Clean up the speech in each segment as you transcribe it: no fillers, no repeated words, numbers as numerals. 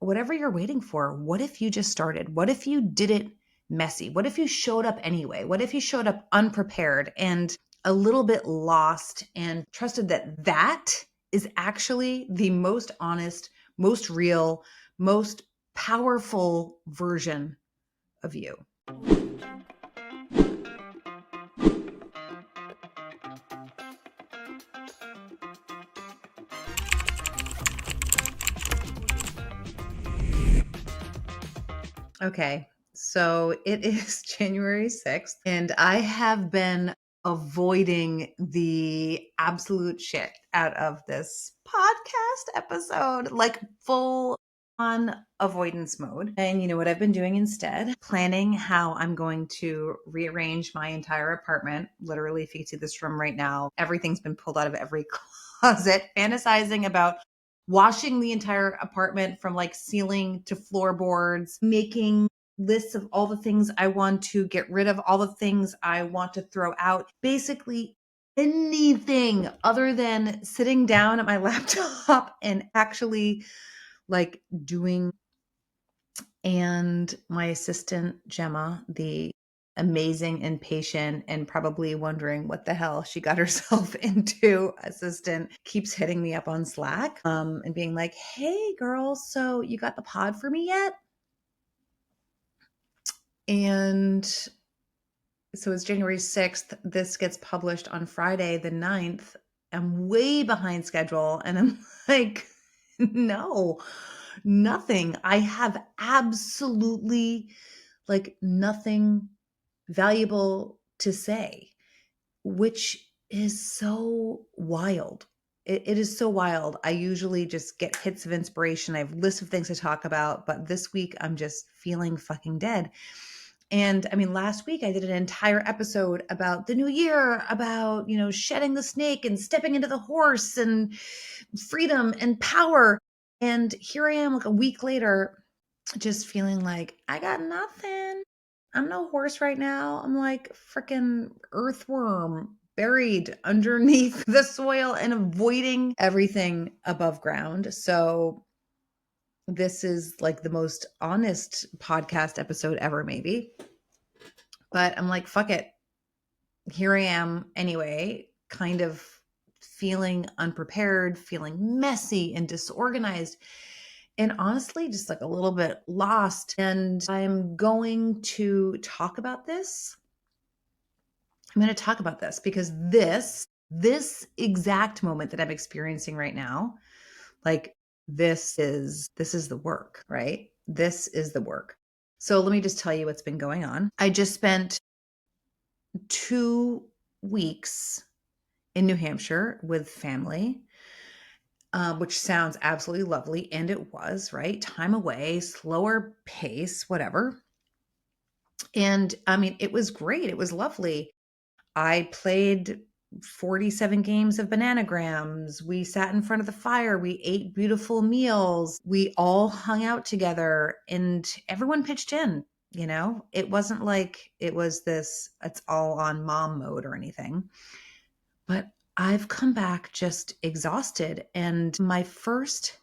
whatever you're waiting for, what if you just started? What if you did it messy? What if you showed up anyway? What if you showed up unprepared and a little bit lost and trusted that that is actually the most honest, most real, most powerful version of you? Okay, so it is January 6th, and I have been avoiding the absolute shit out of this podcast episode, like full on avoidance mode. And you know what I've been doing instead? Planning how I'm going to rearrange my entire apartment. Literally, if you can see this room right now, everything's been pulled out of every closet, fantasizing about washing the entire apartment from like ceiling to floorboards, making lists of all the things I want to get rid of, all the things I want to throw out, basically anything other than sitting down at my laptop and actually like doing. And my assistant, Gemma, the amazing and patient and probably wondering what the hell she got herself into assistant, keeps hitting me up on Slack and being like, hey girls, so you got the pod for me yet? And so it's January 6th. This gets published on Friday, the 9th. I'm way behind schedule. And I'm like, no, nothing. I have absolutely like nothing valuable to say, which is so wild. It is so wild. I usually just get hits of inspiration. I have lists of things to talk about, but this week I'm just feeling fucking dead. And I mean, last week I did an entire episode about the new year, about, you know, shedding the snake and stepping into the horse and freedom and power. And here I am like a week later, just feeling like I got nothing. I'm no horse right now. I'm like freaking earthworm buried underneath the soil and avoiding everything above ground. So this is like the most honest podcast episode ever, maybe. But I'm like, fuck it. Here I am anyway, kind of feeling unprepared, feeling messy and disorganized, and honestly, just like a little bit lost. And I'm going to talk about this. I'm going to talk about this because this exact moment that I'm experiencing right now, like this is the work, right? This is the work. So let me just tell you what's been going on. I just spent 2 weeks in New Hampshire with family, which sounds absolutely lovely. And it was, right? Time away, slower pace, whatever. And I mean, it was great. It was lovely. I played 47 games of bananagrams. We sat in front of the fire. We ate beautiful meals. We all hung out together and everyone pitched in. You know, it wasn't like it was this, it's all on mom mode or anything. But I've come back just exhausted. And my first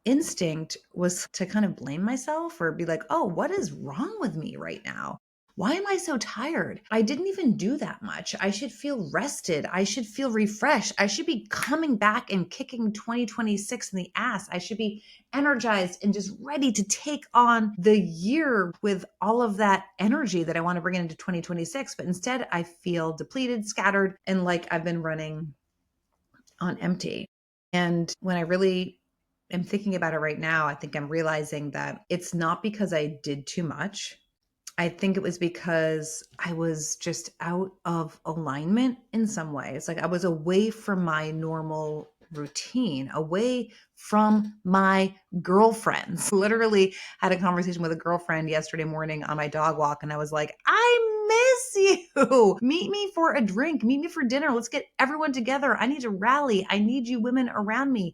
instinct was to kind of blame myself or be like, oh, what is wrong with me right now? Why am I so tired? I didn't even do that much. I should feel rested. I should feel refreshed. I should be coming back and kicking 2026 in the ass. I should be energized and just ready to take on the year with all of that energy that I want to bring into 2026. But instead, I feel depleted, scattered, and like I've been running on empty. And when I really am thinking about it right now, I think I'm realizing that it's not because I did too much. I think it was because I was just out of alignment in some ways. Like I was away from my normal routine, away from my girlfriends. Literally had a conversation with a girlfriend yesterday morning on my dog walk. And I was like, I miss you. Meet me for a drink. Meet me for dinner. Let's get everyone together. I need to rally. I need you women around me.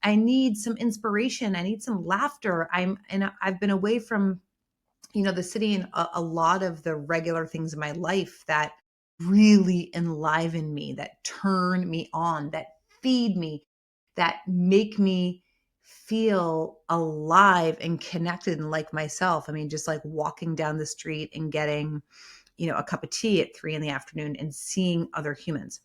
I need some inspiration. I need some laughter. I've been away from, you know, the city and a lot of the regular things in my life that really enliven me, that turn me on, that feed me, that make me feel alive and connected and like myself. I mean, just like walking down the street and getting, a cup of tea at 3 p.m. and seeing other humans.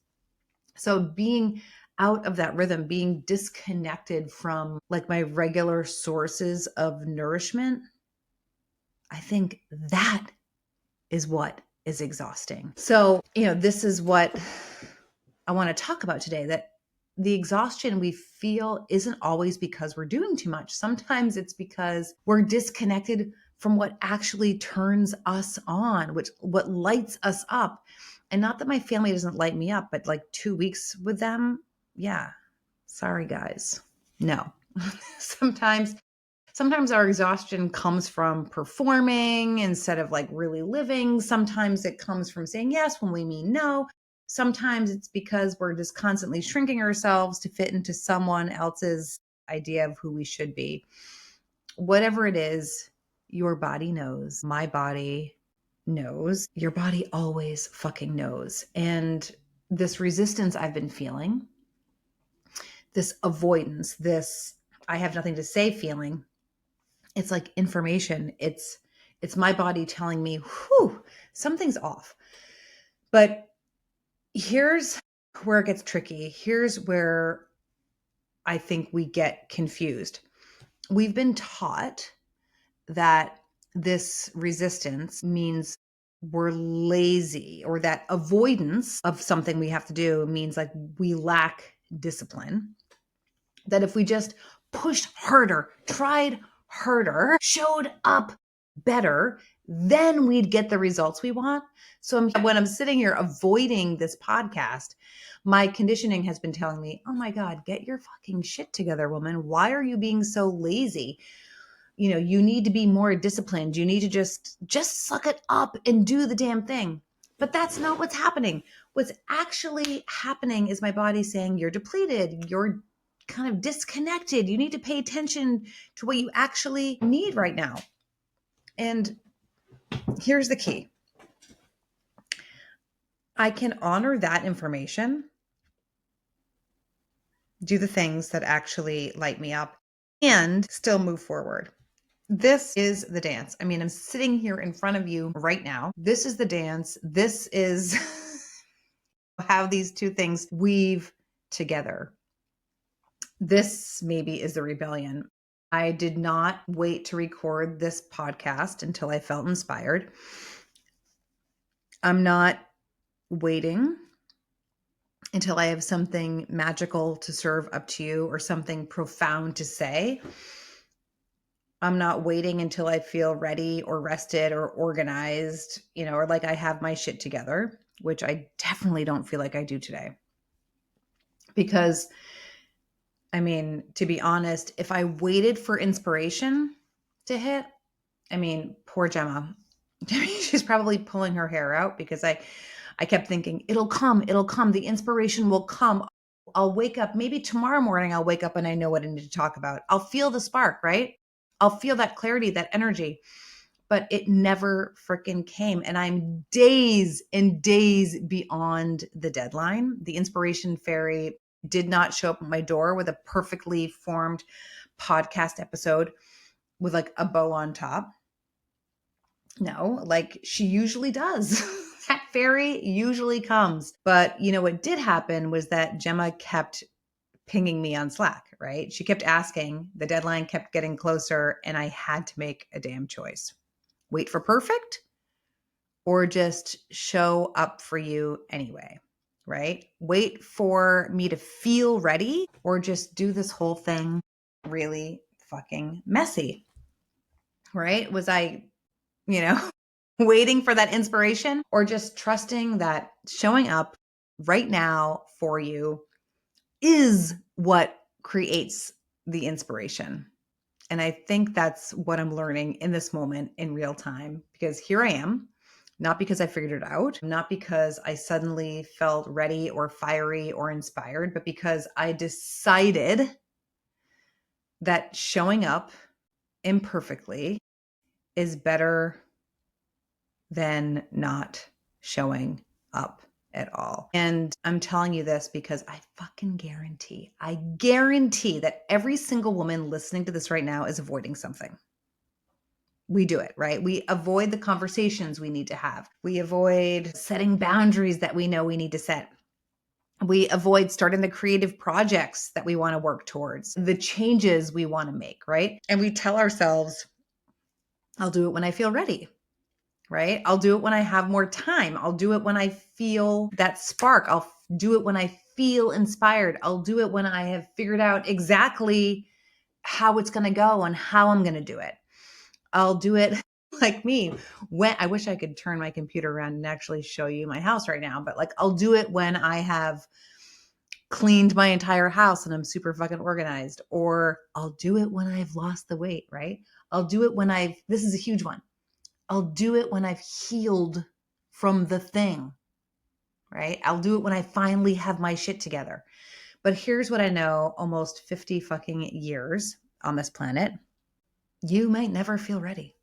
So being out of that rhythm, being disconnected from like my regular sources of nourishment, I think that is what is exhausting. So, this is what I want to talk about today, that the exhaustion we feel isn't always because we're doing too much. Sometimes it's because we're disconnected from what actually turns us on, what lights us up. And not that my family doesn't light me up, but like 2 weeks with them, yeah. Sorry guys. No. sometimes Sometimes our exhaustion comes from performing instead of like really living. Sometimes it comes from saying yes when we mean no. Sometimes it's because we're just constantly shrinking ourselves to fit into someone else's idea of who we should be. Whatever it is, your body knows. My body knows. Your body always fucking knows. And this resistance I've been feeling, this avoidance, this I have nothing to say feeling, it's like information. It's my body telling me, whew, something's off. But here's where it gets tricky. Here's where I think we get confused. We've been taught that this resistance means we're lazy, or that avoidance of something we have to do means like we lack discipline. That if we just pushed harder, tried harder, showed up better, then we'd get the results we want. So when I'm sitting here avoiding this podcast, my conditioning has been telling me, oh my God, get your fucking shit together, woman. Why are you being so lazy? You need to be more disciplined. You need to just suck it up and do the damn thing. But that's not what's happening. What's actually happening is my body saying, you're depleted. You're kind of disconnected. You need to pay attention to what you actually need right now. And here's the key. I can honor that information, do the things that actually light me up, and still move forward. This is the dance. I mean, I'm sitting here in front of you right now. This is the dance. This is how these two things weave together. This maybe is the rebellion. I did not wait to record this podcast until I felt inspired. I'm not waiting until I have something magical to serve up to you or something profound to say. I'm not waiting until I feel ready or rested or organized, or like I have my shit together, which I definitely don't feel like I do today. Because, I mean, to be honest, if I waited for inspiration to hit, I mean, poor Gemma. She's probably pulling her hair out because I kept thinking, it'll come. The inspiration will come. I'll wake up. Maybe tomorrow morning I'll wake up and I know what I need to talk about. I'll feel the spark, right? I'll feel that clarity, that energy. But it never freaking came. And I'm days and days beyond the deadline. The inspiration fairy did not show up at my door with a perfectly formed podcast episode with like a bow on top. No, like she usually does. That fairy usually comes. But what did happen was that Gemma kept pinging me on Slack, right? She kept asking, the deadline kept getting closer, and I had to make a damn choice. Wait for perfect or just show up for you anyway, right? Wait for me to feel ready or just do this whole thing really fucking messy, right? Was I, waiting for that inspiration or just trusting that showing up right now for you is what creates the inspiration? And I think that's what I'm learning in this moment in real time, because here I am, not because I figured it out, not because I suddenly felt ready or fiery or inspired, but because I decided that showing up imperfectly is better than not showing up at all. And I'm telling you this because I fucking guarantee that every single woman listening to this right now is avoiding something. We do it, right? We avoid the conversations we need to have. We avoid setting boundaries that we know we need to set. We avoid starting the creative projects that we want to work towards, the changes we want to make, right? And we tell ourselves, I'll do it when I feel ready, right? I'll do it when I have more time. I'll do it when I feel that spark. I'll do it when I feel inspired. I'll do it when I have figured out exactly how it's going to go and how I'm going to do it. I'll do it like me when I wish I could turn my computer around and actually show you my house right now, but like I'll do it when I have cleaned my entire house and I'm super fucking organized, or I'll do it when I've lost the weight, right? I'll do it when this is a huge one. I'll do it when I've healed from the thing, right? I'll do it when I finally have my shit together. But here's what I know, almost 50 fucking years on this planet, you might never feel ready.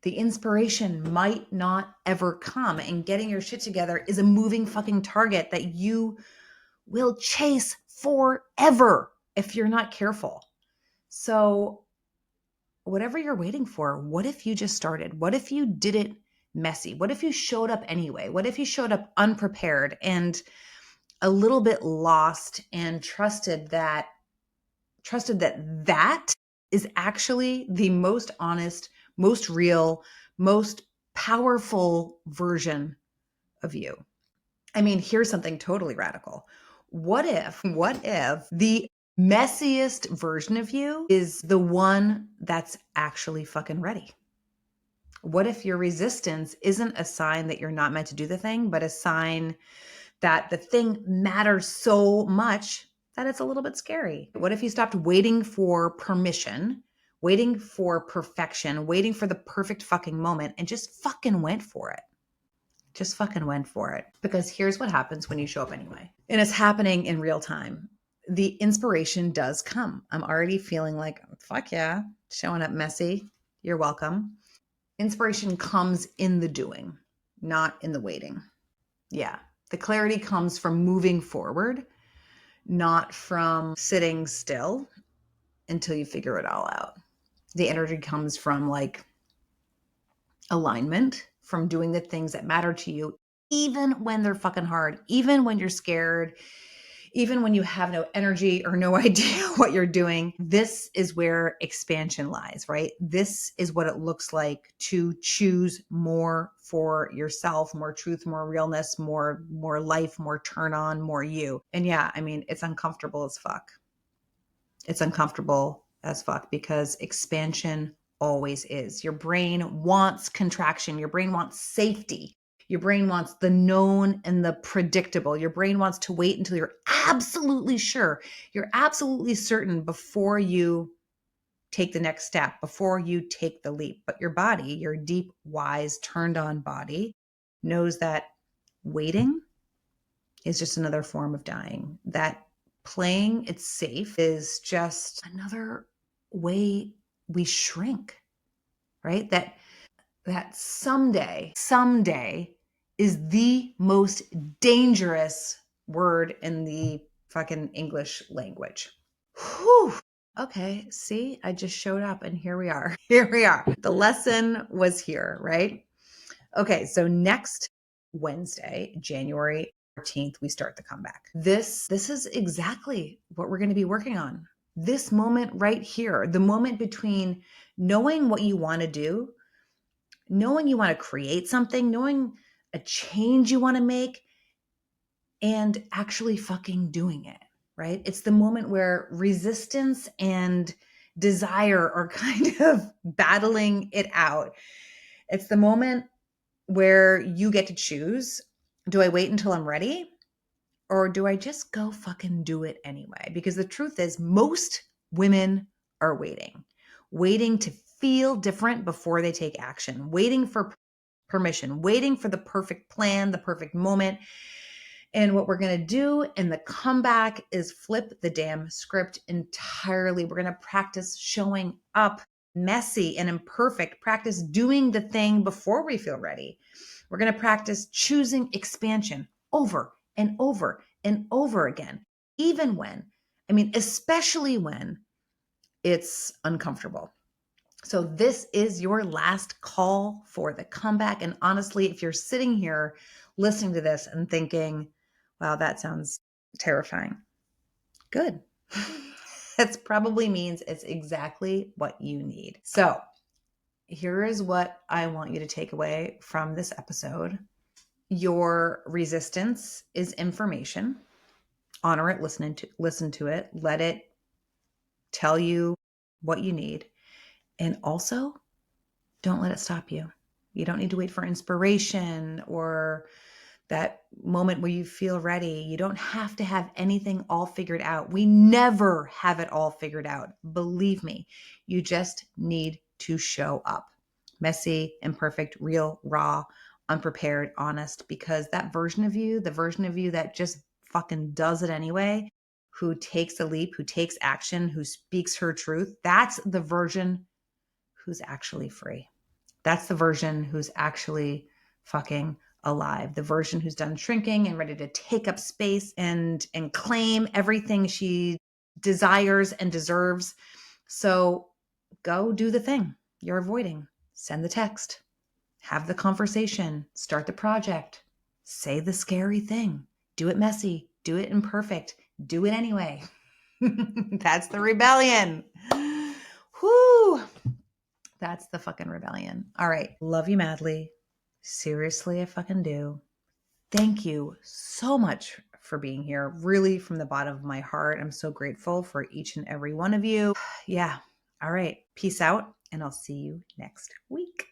The inspiration might not ever come, and getting your shit together is a moving fucking target that you will chase forever if you're not careful. So whatever you're waiting for, what if you just started? What if you did it messy? What if you showed up anyway? What if you showed up unprepared and a little bit lost and trusted that that is actually the most honest, most real, most powerful version of you? I mean, here's something totally radical. What if the messiest version of you is the one that's actually fucking ready? What if your resistance isn't a sign that you're not meant to do the thing, but a sign that the thing matters so much that it's a little bit scary? What if you stopped waiting for permission, waiting for perfection, waiting for the perfect fucking moment, and just fucking went for it? Just fucking went for it. Because here's what happens when you show up anyway. And it's happening in real time. The inspiration does come. I'm already feeling like, fuck yeah, showing up messy. You're welcome. Inspiration comes in the doing, not in the waiting. Yeah. The clarity comes from moving forward, not from sitting still until you figure it all out. The energy comes from like alignment, from doing the things that matter to you, even when they're fucking hard, even when you're scared, even when you have no energy or no idea what you're doing. This is where expansion lies, right? This is what it looks like to choose more for yourself, more truth, more realness, more life, more turn on, more you. And yeah, I mean, it's uncomfortable as fuck. It's uncomfortable as fuck because expansion always is. Your brain wants contraction. Your brain wants safety. Your brain wants the known and the predictable. Your brain wants to wait until you're absolutely sure, you're absolutely certain before you take the next step, before you take the leap. But your body, your deep, wise, turned on body, knows that waiting is just another form of dying. That playing it safe is just another way we shrink, right? That someday is the most dangerous word in the fucking English language. Whew. Okay, see, I just showed up and here we are. Here we are. The lesson was here, right? Okay, so next Wednesday, January 14th, we start the comeback. This is exactly what we're going to be working on. This moment right here, the moment between knowing what you want to do, knowing you want to create something, knowing a change you want to make, and actually fucking doing it, right? It's the moment where resistance and desire are kind of battling it out. It's the moment where you get to choose, do I wait until I'm ready? Or do I just go fucking do it anyway? Because the truth is, most women are waiting to feel different before they take action, waiting for permission, waiting for the perfect plan, the perfect moment. And what we're going to do in the comeback is flip the damn script entirely. We're going to practice showing up messy and imperfect, practice doing the thing before we feel ready. We're going to practice choosing expansion over and over and over again, even when, especially when it's uncomfortable. So this is your last call for the comeback. And honestly, if you're sitting here listening to this and thinking, wow, that sounds terrifying, good. That probably means it's exactly what you need. So here is what I want you to take away from this episode. Your resistance is information. Honor it, listen to it, let it tell you what you need. And also, don't let it stop you. You don't need to wait for inspiration or that moment where you feel ready. You don't have to have anything all figured out. We never have it all figured out. Believe me, you just need to show up. Messy, imperfect, real, raw, unprepared, honest, because that version of you, the version of you that just fucking does it anyway, who takes a leap, who takes action, who speaks her truth, that's the version who's actually free. That's the version who's actually fucking alive. The version who's done shrinking and ready to take up space and claim everything she desires and deserves. So go do the thing you're avoiding. Send the text, have the conversation, start the project, say the scary thing, do it messy, do it imperfect, do it anyway. That's the rebellion. Whoo. That's the fucking rebellion. All right. Love you madly. Seriously, I fucking do. Thank you so much for being here. Really, from the bottom of my heart, I'm so grateful for each and every one of you. Yeah. All right. Peace out, and I'll see you next week.